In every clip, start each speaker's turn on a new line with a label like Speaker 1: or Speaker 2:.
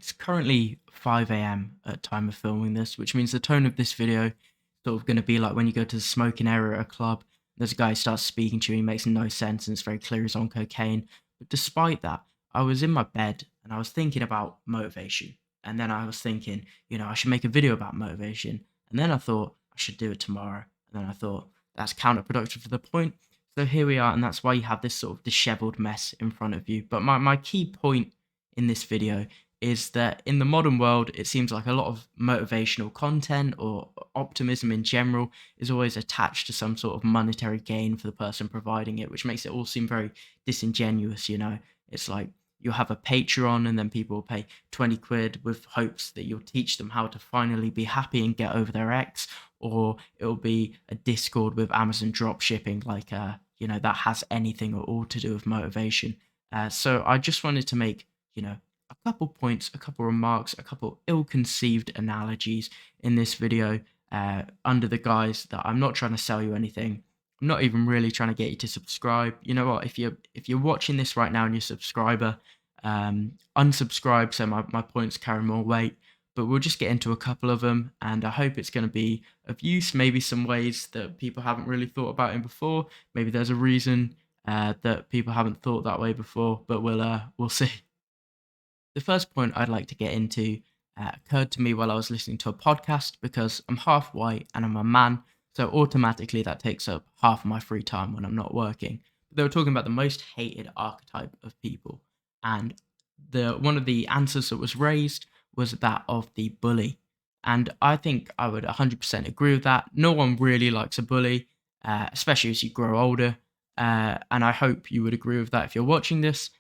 Speaker 1: It's currently 5 a.m. at time of filming this, which means the tone of this video is sort of going to be like when you go to the smoking area at a club. There's a guy who starts speaking to you, he makes no sense, and it's very clear he's on cocaine. But despite that, I was in my bed and I was thinking about motivation. And then I was thinking, I should make a video about motivation. And then I thought I should do it tomorrow. And then I thought that's counterproductive to the point. So here we are, and that's why you have this sort of disheveled mess in front of you. But my key point in this video is that in the modern world, it seems like a lot of motivational content or optimism in general is always attached to some sort of monetary gain for the person providing it, which makes it all seem very disingenuous. It's like you'll have a Patreon and then people will pay 20 quid with hopes that you'll teach them how to finally be happy and get over their ex, or it'll be a Discord with Amazon drop shipping, like, that has anything at all to do with motivation. So I just wanted to make, a couple points, a couple remarks, a couple ill-conceived analogies in this video, under the guise that I'm not trying to sell you anything. I'm not even really trying to get you to subscribe. You know what? If you're watching this right now and you're a subscriber, unsubscribe so my points carry more weight. But we'll just get into a couple of them, and I hope it's going to be of use. Maybe some ways that people haven't really thought about it before. Maybe there's a reason that people haven't thought that way before, but we'll see. The first point I'd like to get into occurred to me while I was listening to a podcast because I'm half white and I'm a man, so automatically that takes up half of my free time when I'm not working. But they were talking about the most hated archetype of people, and one of the answers that was raised was that of the bully. And I think I would 100% agree with that. No one really likes a bully, especially as you grow older. And I hope you would agree with that if you're watching this.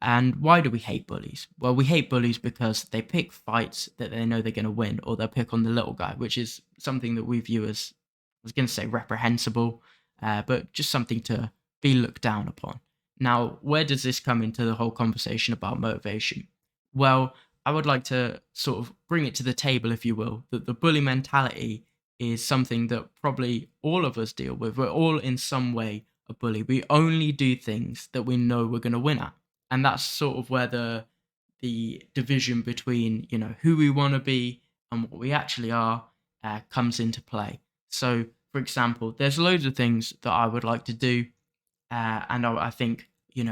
Speaker 1: And why do we hate bullies? Well, we hate bullies because they pick fights that they know they're going to win, or they'll pick on the little guy, which is something that we view as, I was going to say reprehensible, but just something to be looked down upon. Now, where does this come into the whole conversation about motivation? Well, I would like to sort of bring it to the table, if you will, that the bully mentality is something that probably all of us deal with. We're all in some way a bully. We only do things that we know we're going to win at. And that's sort of where the division between, who we want to be and what we actually are comes into play. So, for example, there's loads of things that I would like to do, and I think,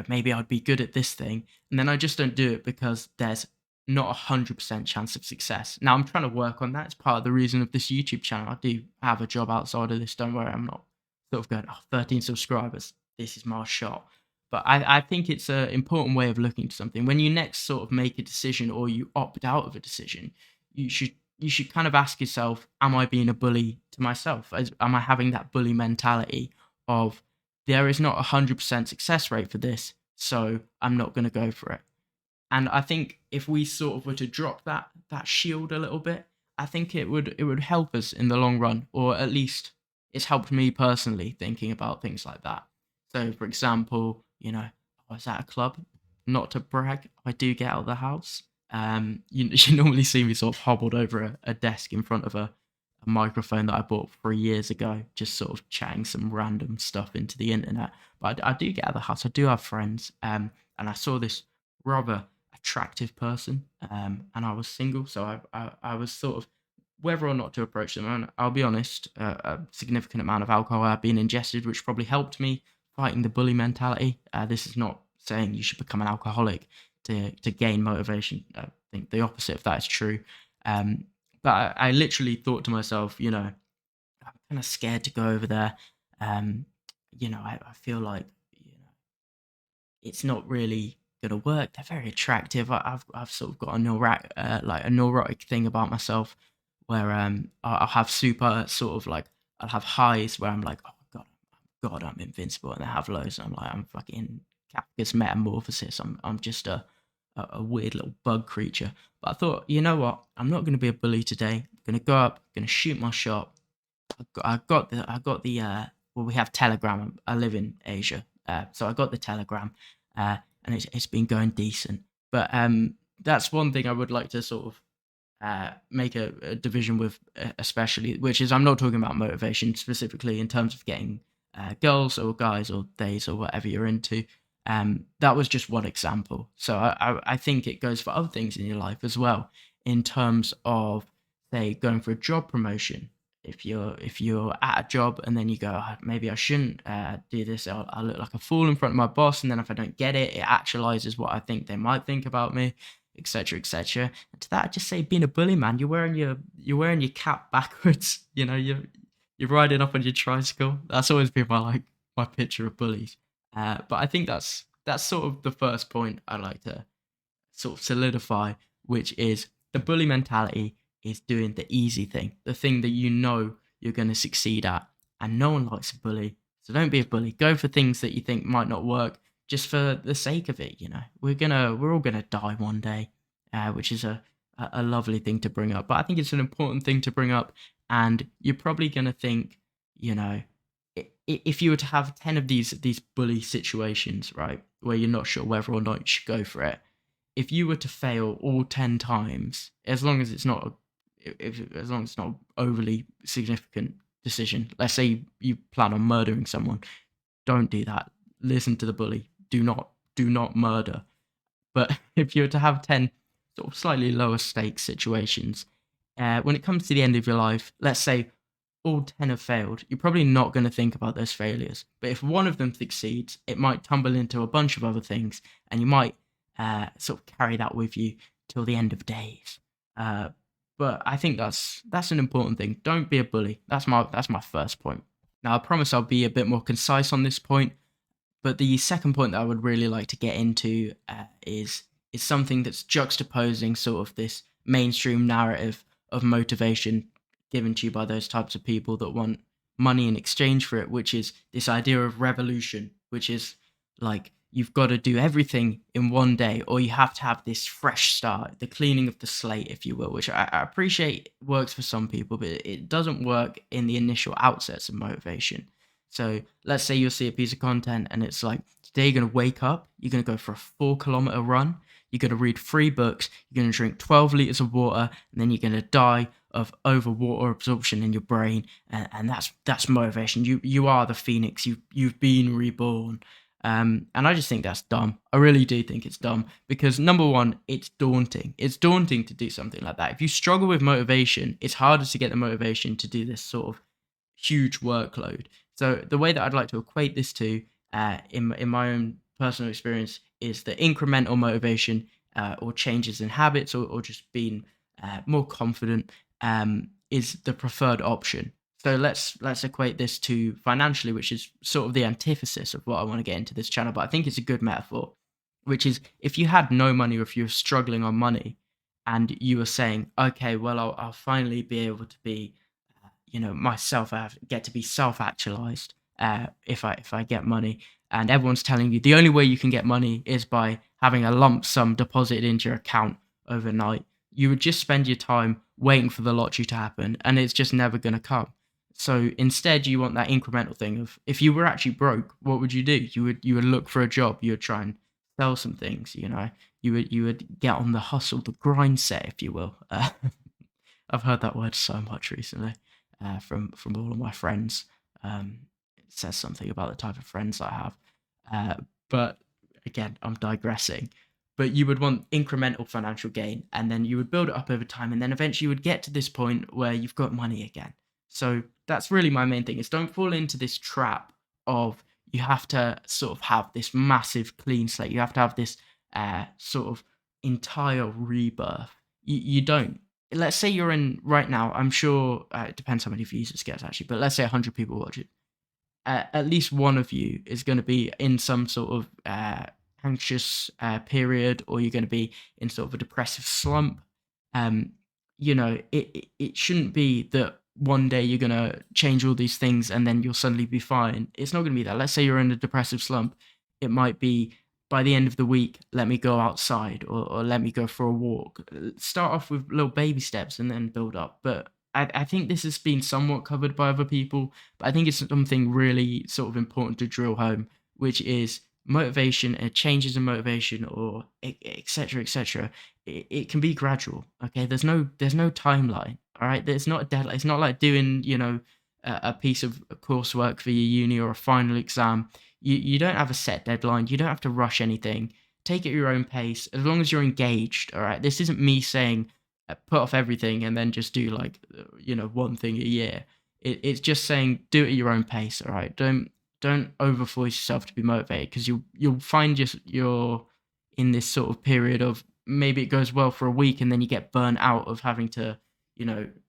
Speaker 1: maybe I'd be good at this thing, and then I just don't do it because there's not 100% chance of success. Now, I'm trying to work on that. It's part of the reason of this YouTube channel. I do have a job outside of this. Don't worry, I'm not sort of going, 13 subscribers, this is my shot. But I think it's an important way of looking to something. When you next sort of make a decision or you opt out of a decision, you should kind of ask yourself, am I being a bully to myself? Am I having that bully mentality of there is not 100% success rate for this, so I'm not going to go for it? And I think if we sort of were to drop that shield a little bit, I think it would help us in the long run, or at least it's helped me personally thinking about things like that. So, for example, I was at a club. Not to brag, I do get out of the house. You normally see me sort of hobbled over a desk in front of a microphone that I bought 3 years ago, just sort of chatting some random stuff into the internet. But I do get out of the house. I do have friends, and I saw this rather attractive person, and I was single, so I was sort of whether or not to approach them. And I'll be honest, a significant amount of alcohol had been ingested, which probably helped me fighting the bully mentality. This is not saying you should become an alcoholic to gain motivation. I think the opposite of that is true. But I literally thought to myself, I'm kind of scared to go over there. I feel like, it's not really gonna work. They're very attractive. I've sort of got a neurotic thing about myself where I'll have super sort of like I'll have highs where I'm like, oh God, I'm invincible, and I have lows, and I'm like, I'm fucking Kafka's metamorphosis. I'm just a weird little bug creature. But I thought, you know what? I'm not going to be a bully today. I'm going to go up, going to shoot my shot. I got the well, we have Telegram. I live in Asia, so I got the Telegram, and it's been going decent. But that's one thing I would like to sort of make a division with, especially, which is I'm not talking about motivation specifically in terms of getting girls or guys or days or whatever you're into. That was just one example. So I think it goes for other things in your life as well, in terms of, say, going for a job promotion. If you're at a job and then you go, "Ah, maybe I shouldn't do this. I'll look like a fool in front of my boss, and then if I don't get it, it actualizes what I think they might think about me, etc., etc." And to that, I just say, being a bully, man, you're wearing your cap backwards. You're riding up on your tricycle. That's always been my picture of bullies. But I think that's sort of the first point I like to sort of solidify, which is the bully mentality is doing the easy thing, the thing that you know you're going to succeed at. And no one likes a bully. So don't be a bully. Go for things that you think might not work just for the sake of it. We're all gonna die one day, which is a lovely thing to bring up. But I think it's an important thing to bring up. And you're probably gonna think, you know, if you were to have 10 of these bully situations, right, where you're not sure whether or not you should go for it, if you were to fail all 10 times, as long as it's not as long as it's not overly significant decision, let's say you plan on murdering someone, don't do that. Listen to the bully. Do not murder. But if you were to have 10 sort of slightly lower stakes situations, when it comes to the end of your life, let's say all 10 have failed, you're probably not going to think about those failures. But if one of them succeeds, it might tumble into a bunch of other things, and you might sort of carry that with you till the end of days. But I think that's an important thing. Don't be a bully. That's my first point. Now, I promise I'll be a bit more concise on this point, but the second point that I would really like to get into is something that's juxtaposing sort of this mainstream narrative of motivation given to you by those types of people that want money in exchange for it, which is this idea of revolution, which is like you've got to do everything in one day, or you have to have this fresh start, the cleaning of the slate, if you will, which I appreciate works for some people, but it doesn't work in the initial outsets of motivation. So let's say you'll see a piece of content and it's like, today you're going to wake up, you're going to go for a 4 kilometer run, you're going to read 3 books, you're going to drink 12 liters of water, and then you're going to die of over water absorption in your brain. And that's motivation. You are the phoenix. You've been reborn. And I just think that's dumb. I really do think it's dumb because, number one, it's daunting. It's daunting to do something like that. If you struggle with motivation, it's harder to get the motivation to do this sort of huge workload. So the way that I'd like to equate this to, in my own personal experience, is the incremental motivation, or changes in habits, or just being more confident, is the preferred option. So let's equate this to financially, which is sort of the antithesis of what I want to get into this channel. But I think it's a good metaphor, which is if you had no money, or if you were struggling on money, and you were saying, okay, well, I'll finally be able to be, myself. I get to be self-actualized if I get money, and everyone's telling you the only way you can get money is by having a lump sum deposited into your account overnight. You would just spend your time waiting for the lottery to happen, and it's just never going to come. So instead, you want that incremental thing of, if you were actually broke, what would you do? You would look for a job. You would try and sell some things. You would get on the hustle, the grind set, if you will. I've heard that word so much recently, from all of my friends. It says something about the type of friends I have. But again, I'm digressing. But you would want incremental financial gain, and then you would build it up over time, and then eventually you would get to this point where you've got money again. So that's really my main thing, is don't fall into this trap of you have to sort of have this massive clean slate. You have to have this sort of entire rebirth. You don't. Let's say you're in right now. I'm sure it depends how many views it gets actually, but let's say 100 people watch it. At least one of you is going to be in some sort of anxious period, or you're going to be in sort of a depressive slump. It shouldn't be that one day you're going to change all these things and then you'll suddenly be fine. It's not going to be that. Let's say you're in a depressive slump. It might be, by the end of the week, let me go outside, or let me go for a walk. Start off with little baby steps and then build up. But I think this has been somewhat covered by other people, but I think it's something really sort of important to drill home, which is motivation and changes in motivation, or etc., etc. It can be gradual. Okay, there's no timeline. All right, there's not a deadline. It's not like doing a piece of coursework for your uni or a final exam, you don't have a set deadline. You don't have to rush anything. Take it at your own pace, as long as you're engaged. All right. This isn't me saying put off everything and then just do like one thing a year. It's just saying do it at your own pace. All right. Don't overforce yourself to be motivated, because you'll find you're in this sort of period of maybe it goes well for a week and then you get burnt out of having to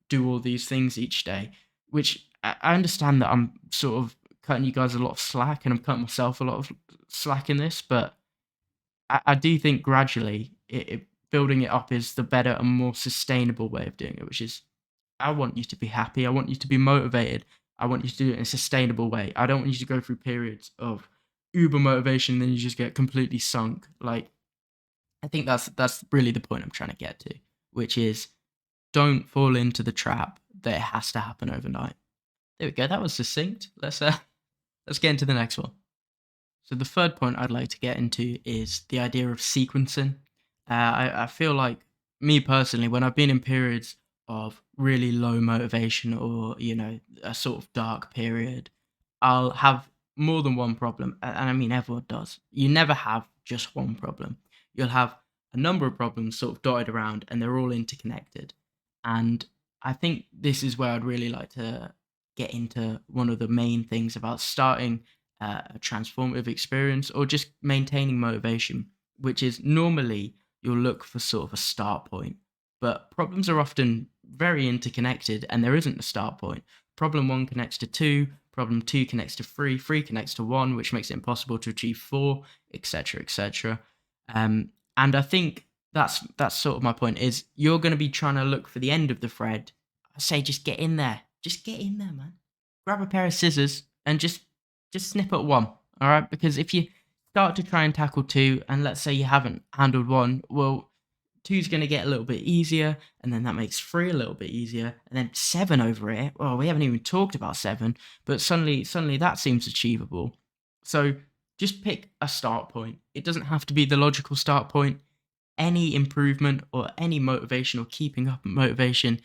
Speaker 1: do all these things each day, which I understand that I'm sort of cutting you guys a lot of slack, and I'm cutting myself a lot of slack in this, but I do think gradually building it up is the better and more sustainable way of doing it, which is I want you to be happy. I want you to be motivated. I want you to do it in a sustainable way. I don't want you to go through periods of uber motivation and then you just get completely sunk. Like, I think that's really the point I'm trying to get to, which is don't fall into the trap that it has to happen overnight. There we go. That was succinct. Let's get into the next one. So the third point I'd like to get into is the idea of sequencing. I feel like, me personally, when I've been in periods of really low motivation or a sort of dark period, I'll have more than one problem, and I mean everyone does. You never have just one problem. You'll have a number of problems sort of dotted around, and they're all interconnected. And I think this is where I'd really like to get into one of the main things about starting a transformative experience or just maintaining motivation, which is normally you'll look for sort of a start point. But problems are often very interconnected, and there isn't a start point. Problem one connects to two, problem two connects to three connects to one, which makes it impossible to achieve four, etc., etc. And I think that's sort of my point, is you're going to be trying to look for the end of the thread. I say just get in there. Just get in there, man. Grab a pair of scissors and just snip at one, all right? Because if you start to try and tackle two, and let's say you haven't handled one, well, two's going to get a little bit easier, and then that makes three a little bit easier, and then seven over it. Well, we haven't even talked about seven, but suddenly that seems achievable. So just pick a start point. It doesn't have to be the logical start point. Any improvement or any motivation or keeping up motivation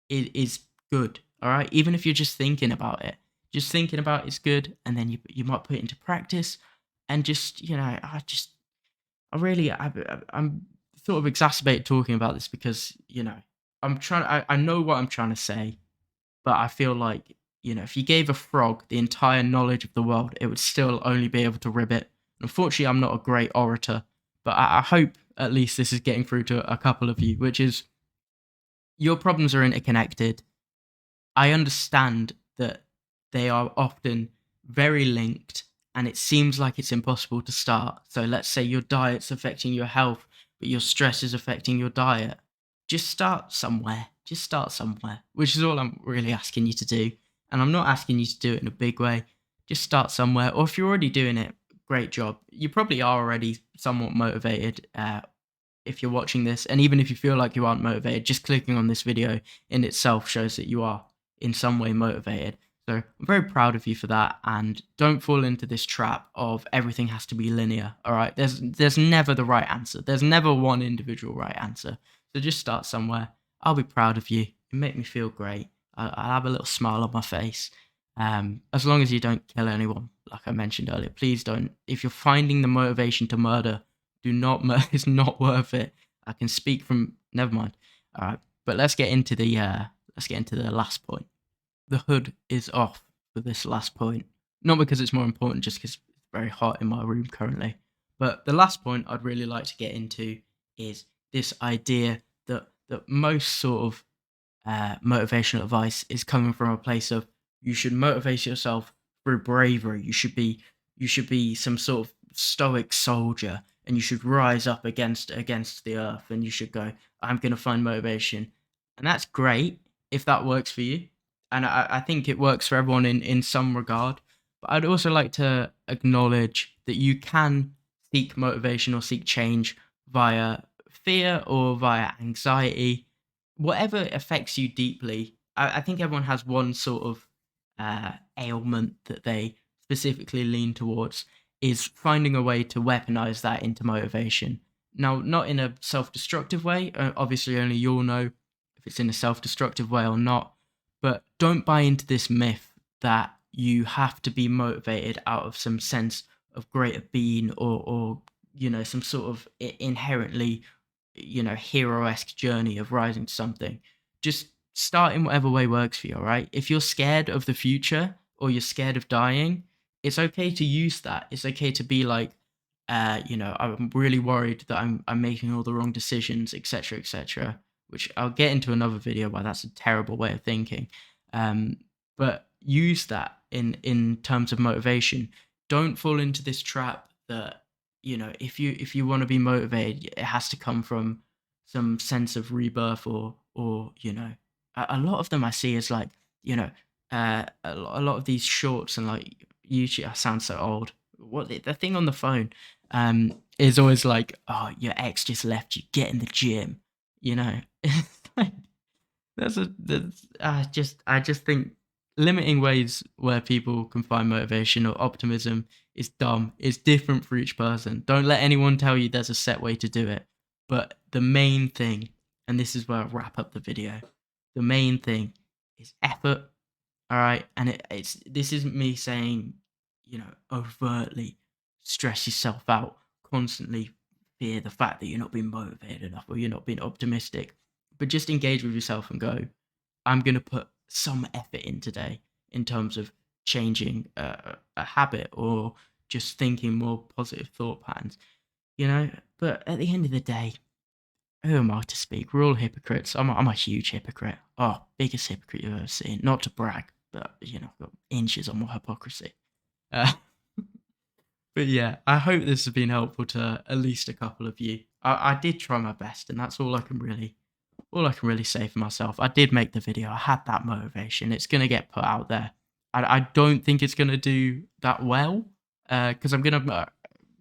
Speaker 1: is good, all right? Even if you're just thinking about it. Just thinking about it's good, and then you might put it into practice, and just I'm sort of exacerbated talking about this because I know what I'm trying to say, but I feel like if you gave a frog the entire knowledge of the world, it would still only be able to ribbit. Unfortunately, I'm not a great orator, but I hope at least this is getting through to a couple of you, which is your problems are interconnected. I understand that they are often very linked, and it seems like it's impossible to start. So let's say your diet's affecting your health, but your stress is affecting your diet. Just start somewhere. Just start somewhere, which is all I'm really asking you to do. And I'm not asking you to do it in a big way. Just start somewhere. Or if you're already doing it, great job. You probably are already somewhat motivated if you're watching this. And even if you feel like you aren't motivated, just clicking on this video in itself shows that you are in some way motivated. So I'm very proud of you for that, and don't fall into this trap of everything has to be linear, all right? There's never the right answer. There's never one individual right answer. So just start somewhere. I'll be proud of you. You make me feel great. I'll have a little smile on my face. As long as you don't kill anyone, like I mentioned earlier, please don't. If you're finding the motivation to murder, do not murder. It's not worth it. I can speak from, never mind. All right, but let's get into the last point. The hood is off for this last point. Not because it's more important, just because it's very hot in my room currently. But the last point I'd really like to get into is this idea that most sort of motivational advice is coming from a place of you should motivate yourself through bravery. You should be some sort of stoic soldier, and you should rise up against the earth, and you should go, I'm going to find motivation. And that's great if that works for you. And I think it works for everyone in some regard. But I'd also like to acknowledge that you can seek motivation or seek change via fear or via anxiety, whatever affects you deeply. I think everyone has one sort of ailment that they specifically lean towards, is finding a way to weaponize that into motivation. Now, not in a self-destructive way. Obviously, only you'll know if it's in a self-destructive way or not. But don't buy into this myth that you have to be motivated out of some sense of greater being, or some sort of inherently, hero-esque journey of rising to something. Just start in whatever way works for you, all right? If you're scared of the future or you're scared of dying, it's okay to use that. It's okay to be like, I'm really worried that I'm making all the wrong decisions, etc., etc. Which I'll get into another video why that's a terrible way of thinking. Um, but use that in terms of motivation. Don't fall into this trap that, if you want to be motivated, it has to come from some sense of rebirth, or a lot of them I see is like, a lot of these shorts and like YouTube. I sound so old. What the thing on the phone is always like, oh, your ex just left you, get in the gym, you know. I just think limiting ways where people can find motivation or optimism is dumb. It's different for each person. Don't let anyone tell you there's a set way to do it. But the main thing, and this is where I wrap up the video, the main thing is effort. All right, and it's this isn't me saying, overtly stress yourself out, constantly fear the fact that you're not being motivated enough or you're not being optimistic, but just engage with yourself and go, I'm going to put some effort in today in terms of changing a habit or just thinking more positive thought patterns, But at the end of the day, who am I to speak? We're all hypocrites. I'm a huge hypocrite. Oh, biggest hypocrite you've ever seen. Not to brag, but I've got inches on my hypocrisy. Uh, but yeah, I hope this has been helpful to at least a couple of you. I did try my best, and that's all I can really say for myself. I did make the video. I had that motivation. It's gonna get put out there. I don't think it's gonna do that well, because I'm gonna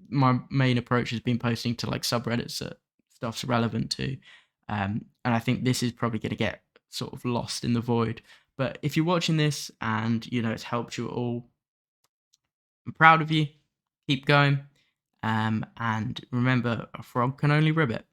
Speaker 1: my main approach has been posting to like subreddits that stuff's relevant to, and I think this is probably gonna get sort of lost in the void. But if you're watching this and it's helped you at all, I'm proud of you. Keep going, and remember, a frog can only ribbit.